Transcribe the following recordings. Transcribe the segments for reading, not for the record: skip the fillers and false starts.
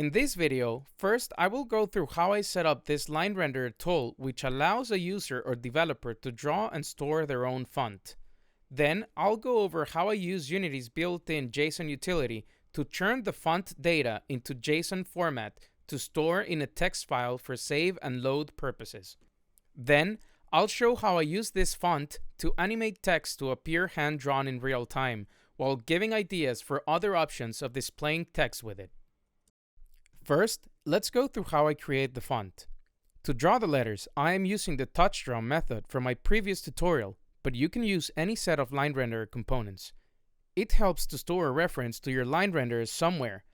In this video, first I will go through how I set up this line renderer tool, which allows a user or developer to draw and store their own font. Then I'll go over how I use Unity's built-in JsonUtility to turn the font data into JSON format to store in a text file for save and load purposes. Then I'll show how I use this font to animate text to appear hand-drawn in real time, while giving ideas for other options of displaying text with it. First, let's go through how I create the font. To draw the letters, I am using the touch draw method from my previous tutorial, but you can use any set of line renderer components. It helps to store a reference to your line renderers somewhere.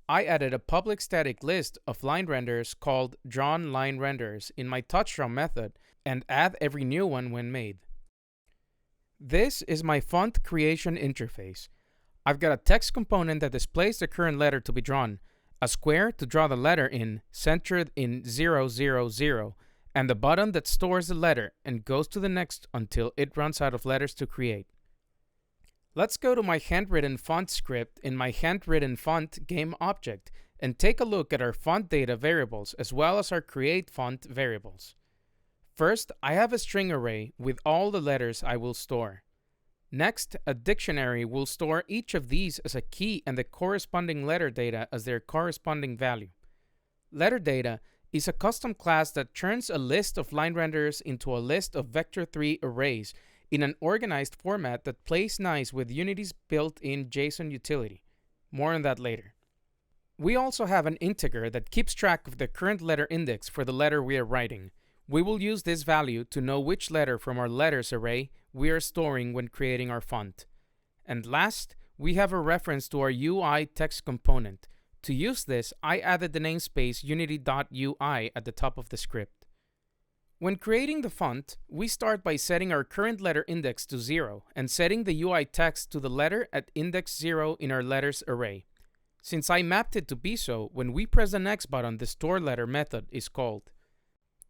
I added a public static list of line renderers called drawn line renderers in my touch draw method and add every new one when made. This is my font creation interface. I've got a text component that displays the current letter to be drawn, a square to draw the letter in, centered in 0, 0, 0, and the button that stores the letter and goes to the next until it runs out of letters to create. Let's go to my handwritten font script in my handwritten font game object and take a look at our font data variables as well as our create font variables. First, I have a string array with all the letters I will store. Next, a dictionary will store each of these as a key and the corresponding letter data as their corresponding value. Letter data is a custom class that turns a list of line renderers into a list of vector3 arrays in an organized format that plays nice with Unity's built-in JsonUtility. More on that later. We also have an integer that keeps track of the current letter index for the letter we are writing. We will use this value to know which letter from our letters array we are storing when creating our font. And last, we have a reference to our UI text component. To use this, I added the namespace unity.ui at the top of the script. When creating the font, we start by setting our current letter index to 0 and setting the UI text to the letter at index 0 in our letters array. Since I mapped it to be so, when we press the next button, the store letter method is called.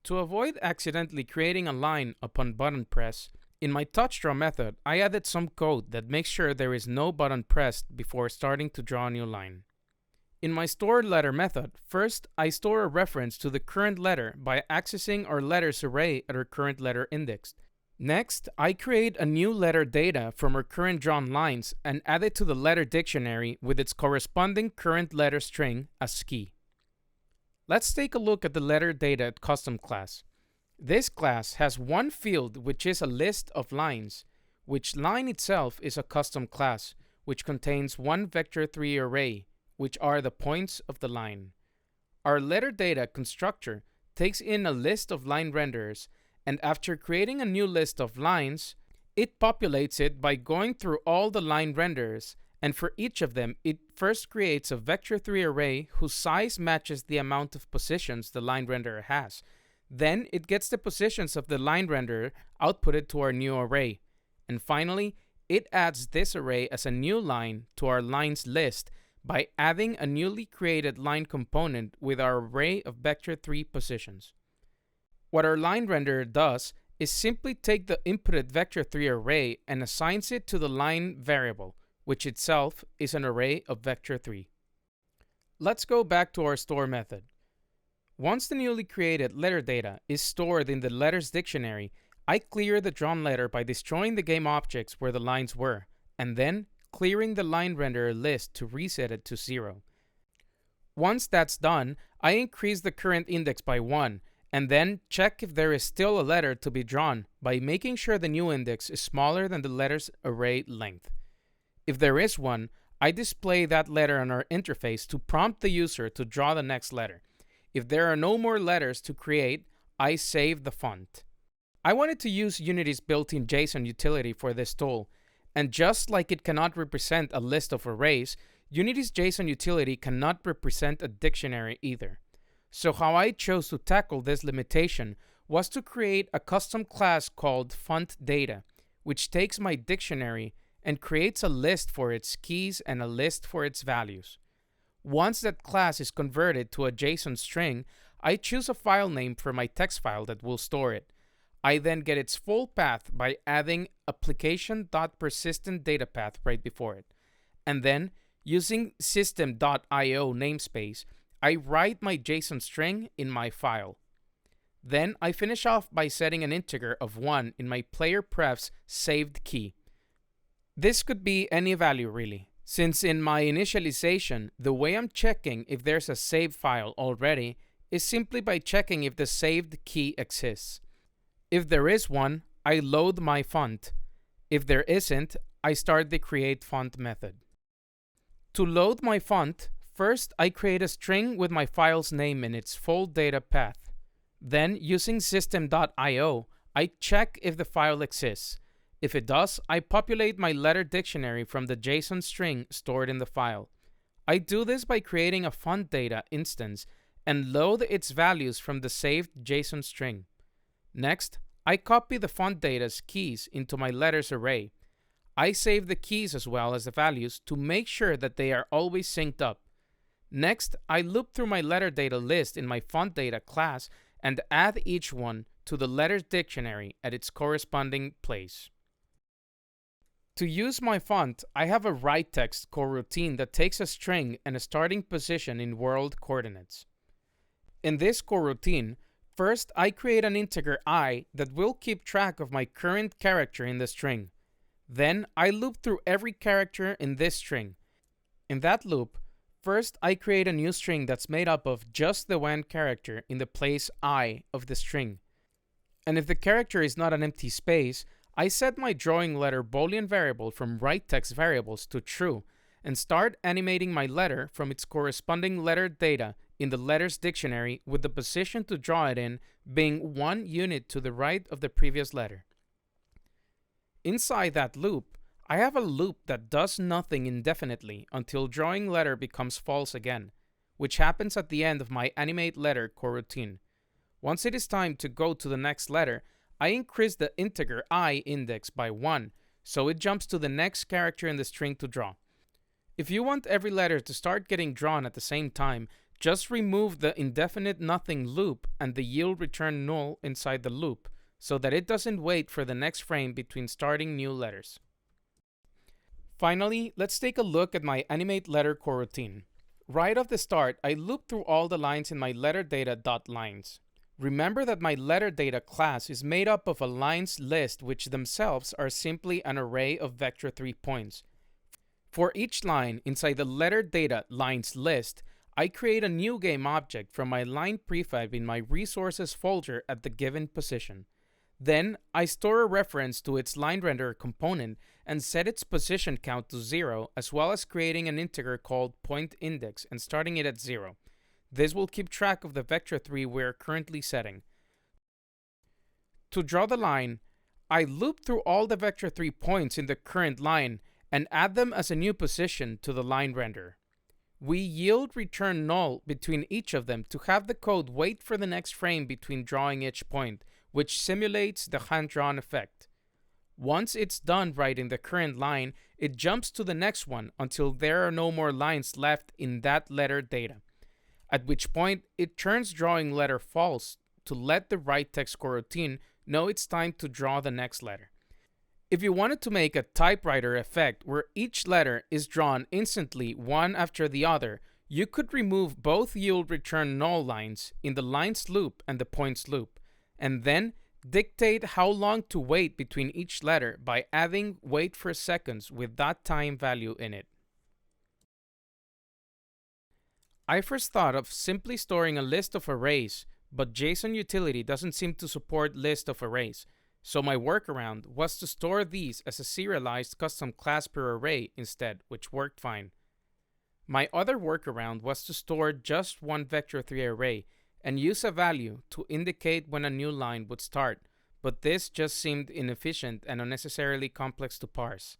To avoid accidentally creating a line upon button press, in my touch draw method, I added some code that makes sure there is no button pressed before starting to draw a new line. In my store letter method, first I store a reference to the current letter by accessing our letters array at our current letter index. Next, I create a new letter data from our current drawn lines and add it to the letter dictionary with its corresponding current letter string as key. Let's take a look at the letter data custom class. This class has one field which is a list of lines, which line itself is a custom class, which contains one vector3 array, which are the points of the line. Our letter data constructor takes in a list of line renderers, and after creating a new list of lines, it populates it by going through all the line renderers, and for each of them, it first creates a vector3 array whose size matches the amount of positions the line renderer has. Then it gets the positions of the line renderer outputted to our new array. And finally, it adds this array as a new line to our lines list by adding a newly created line component with our array of vector3 positions. What our line renderer does is simply take the inputted vector3 array and assigns it to the line variable, which itself is an array of vector3. Let's go back to our store method. Once the newly created letter data is stored in the letters dictionary, I clear the drawn letter by destroying the game objects where the lines were, and then clearing the line renderer list to reset it to 0. Once that's done, I increase the current index by 1, and then check if there is still a letter to be drawn by making sure the new index is smaller than the letter's array length. If there is one, I display that letter on our interface to prompt the user to draw the next letter. If there are no more letters to create, I save the font. I wanted to use Unity's built-in JsonUtility for this tool, and just like it cannot represent a list of arrays, Unity's JsonUtility cannot represent a dictionary either. So how I chose to tackle this limitation was to create a custom class called fontData, which takes my dictionary and creates a list for its keys and a list for its values. Once that class is converted to a JSON string, I choose a file name for my text file that will store it. I then get its full path by adding application.persistentDataPath right before it. And then, using system.io namespace, I write my JSON string in my file. Then I finish off by setting an integer of 1 in my player pref's saved key. This could be any value really, since in my initialization, the way I'm checking if there's a saved file already is simply by checking if the saved key exists. If there is one, I load my font. If there isn't, I start the createFont method. To load my font, first I create a string with my file's name in its full data path. Then, using system.io, I check if the file exists. If it does, I populate my letter dictionary from the JSON string stored in the file. I do this by creating a font data instance and load its values from the saved JSON string. Next, I copy the font data's keys into my letters array. I save the keys as well as the values to make sure that they are always synced up. Next, I loop through my letter data list in my font data class and add each one to the letters dictionary at its corresponding place. To use my font, I have a write text coroutine that takes a string and a starting position in world coordinates. In this coroutine, first I create an integer I that will keep track of my current character in the string. Then I loop through every character in this string. In that loop, first I create a new string that's made up of just the one character in the place I of the string. And if the character is not an empty space, I set my drawing letter Boolean variable from write text variables to true and start animating my letter from its corresponding letter data in the letters dictionary with the position to draw it in being 1 unit to the right of the previous letter. Inside that loop, I have a loop that does nothing indefinitely until drawing letter becomes false again, which happens at the end of my animate letter coroutine. Once it is time to go to the next letter, I increase the integer I index by 1, so it jumps to the next character in the string to draw. If you want every letter to start getting drawn at the same time, just remove the indefinite nothing loop and the yield return null inside the loop, so that it doesn't wait for the next frame between starting new letters. Finally, let's take a look at my animate letter coroutine. Right off the start, I loop through all the lines in my letter data.lines. Remember that my letter data class is made up of a lines list which themselves are simply an array of vector 3 points. For each line inside the letter data lines list, I create a new game object from my line prefab in my resources folder at the given position. Then, I store a reference to its line renderer component and set its position count to 0, as well as creating an integer called pointIndex and starting it at 0. This will keep track of the vector 3 we are currently setting. To draw the line, I loop through all the vector 3 points in the current line and add them as a new position to the line renderer. We yield return null between each of them to have the code wait for the next frame between drawing each point, which simulates the hand-drawn effect. Once it's done writing the current line, it jumps to the next one until there are no more lines left in that letter data, at which point it turns drawing letter false to let the write text coroutine know it's time to draw the next letter. If you wanted to make a typewriter effect where each letter is drawn instantly one after the other, you could remove both yield return null lines in the lines loop and the points loop, and then dictate how long to wait between each letter by adding wait for seconds with that time value in it. I first thought of simply storing a list of arrays, but JsonUtility doesn't seem to support list of arrays, so my workaround was to store these as a serialized custom class per array instead, which worked fine. My other workaround was to store just one vector 3 array and use a value to indicate when a new line would start, but this just seemed inefficient and unnecessarily complex to parse.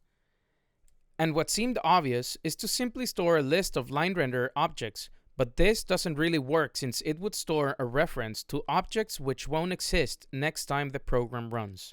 And what seemed obvious is to simply store a list of line renderer objects, but this doesn't really work since it would store a reference to objects which won't exist next time the program runs.